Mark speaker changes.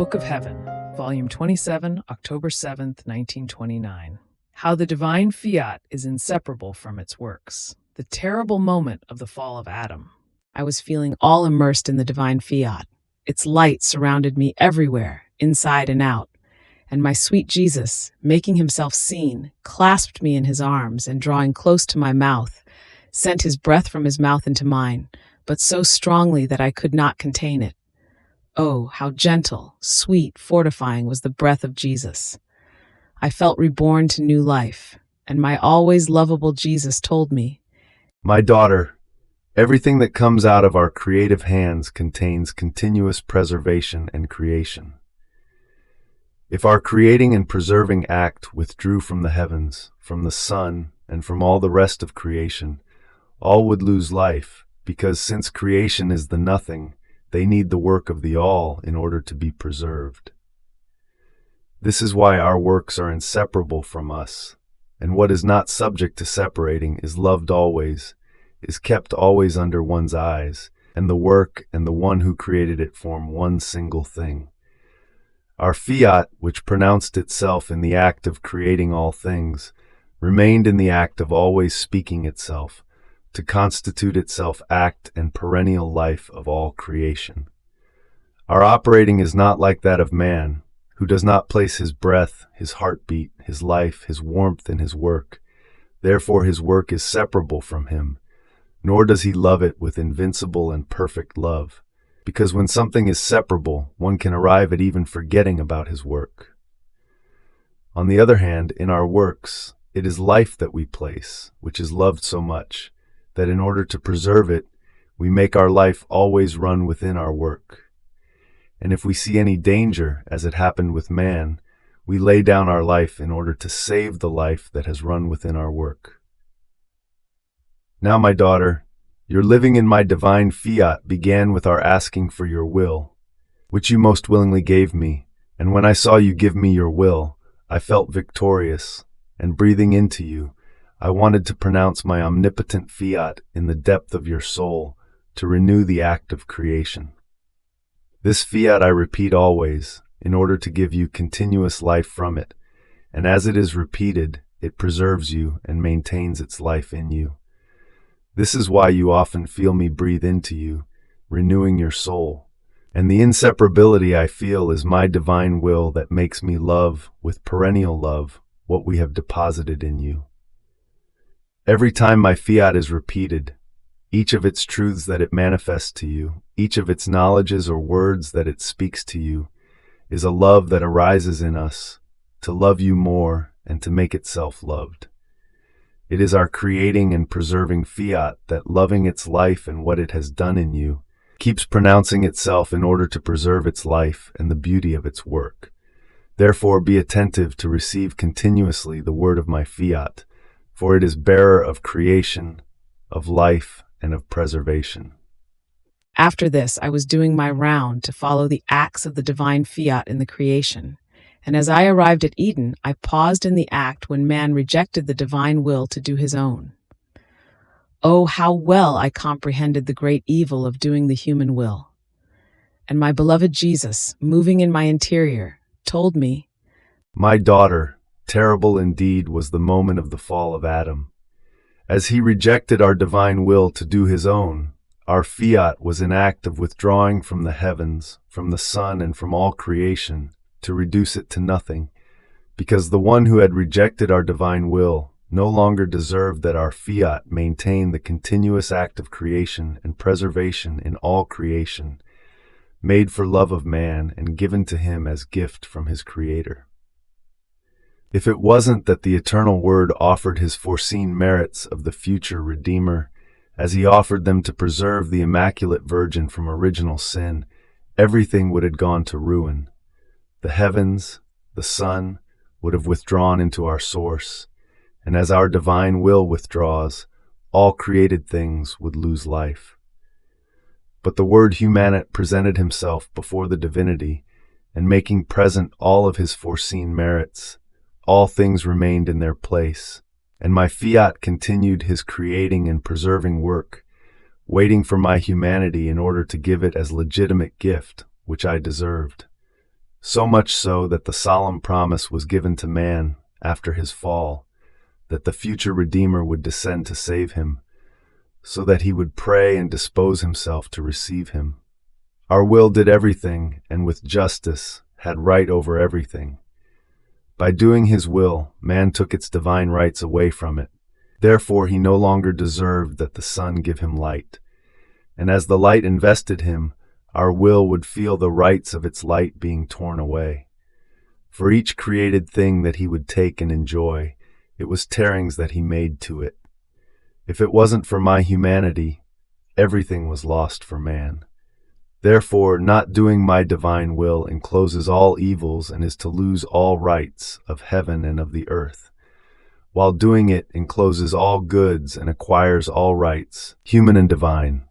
Speaker 1: Book of Heaven, Volume 27, October 7th, 1929. How the Divine Fiat is inseparable from its works. The terrible moment of the fall of Adam. I was feeling all immersed in the Divine Fiat. Its light surrounded me everywhere, inside and out. And my sweet Jesus, making himself seen, clasped me in his arms and, drawing close to my mouth, sent his breath from his mouth into mine, but so strongly that I could not contain it. Oh, how gentle, sweet, fortifying was the breath of Jesus. I felt reborn to new life, and my always lovable Jesus told me,
Speaker 2: "My daughter, everything that comes out of our creative hands contains continuous preservation and creation. If our creating and preserving act withdrew from the heavens, from the sun, and from all the rest of creation, all would lose life, because since creation is the nothing, they need the work of the all in order to be preserved. This is why our works are inseparable from us, and what is not subject to separating is loved always, is kept always under one's eyes, and the work and the one who created it form one single thing. Our fiat, which pronounced itself in the act of creating all things, remained in the act of always speaking itself, to constitute itself act and perennial life of all creation. Our operating is not like that of man, who does not place his breath, his heartbeat, his life, his warmth in his work. Therefore his work is separable from him, nor does he love it with invincible and perfect love, because when something is separable, one can arrive at even forgetting about his work. On the other hand, in our works, it is life that we place, which is loved so much, that in order to preserve it, we make our life always run within our work. And if we see any danger, as it happened with man, we lay down our life in order to save the life that has run within our work. Now, my daughter, your living in my divine fiat began with our asking for your will, which you most willingly gave me, and when I saw you give me your will, I felt victorious, and breathing into you, I wanted to pronounce my omnipotent fiat in the depth of your soul to renew the act of creation. This fiat I repeat always, in order to give you continuous life from it, and as it is repeated, it preserves you and maintains its life in you. This is why you often feel me breathe into you, renewing your soul, and the inseparability I feel is my divine will that makes me love, with perennial love, what we have deposited in you. Every time my fiat is repeated, each of its truths that it manifests to you, each of its knowledges or words that it speaks to you, is a love that arises in us, to love you more and to make itself loved. It is our creating and preserving fiat that, loving its life and what it has done in you, keeps pronouncing itself in order to preserve its life and the beauty of its work. Therefore, be attentive to receive continuously the word of my fiat, for it is bearer of creation, of life, and of preservation.
Speaker 1: After this, I was doing my round to follow the acts of the Divine Fiat in the creation, and as I arrived at Eden, I paused in the act when man rejected the divine will to do his own. Oh, how well I comprehended the great evil of doing the human will. And my beloved Jesus, moving in my interior, told me,
Speaker 2: "My daughter, terrible indeed was the moment of the fall of Adam. As he rejected our divine will to do his own, our fiat was an act of withdrawing from the heavens, from the sun, and from all creation, to reduce it to nothing, because the one who had rejected our divine will no longer deserved that our fiat maintain the continuous act of creation and preservation in all creation, made for love of man and given to him as gift from his Creator. If it wasn't that the eternal Word offered his foreseen merits of the future Redeemer, as he offered them to preserve the Immaculate Virgin from original sin, everything would have gone to ruin. The heavens, the sun, would have withdrawn into our source, and as our divine will withdraws, all created things would lose life. But the Word humanate presented himself before the divinity, and making present all of his foreseen merits, all things remained in their place, and my fiat continued his creating and preserving work, waiting for my humanity in order to give it as legitimate gift, which I deserved. So much so that the solemn promise was given to man after his fall, that the future Redeemer would descend to save him, so that he would pray and dispose himself to receive him. Our will did everything, and with justice had right over everything. By doing his will, man took its divine rights away from it. Therefore he no longer deserved that the sun give him light. And as the light invested him, our will would feel the rights of its light being torn away. For each created thing that he would take and enjoy, it was tearings that he made to it. If it wasn't for my humanity, everything was lost for man. Therefore, not doing my divine will encloses all evils and is to lose all rights of heaven and of the earth, while doing it encloses all goods and acquires all rights, human and divine.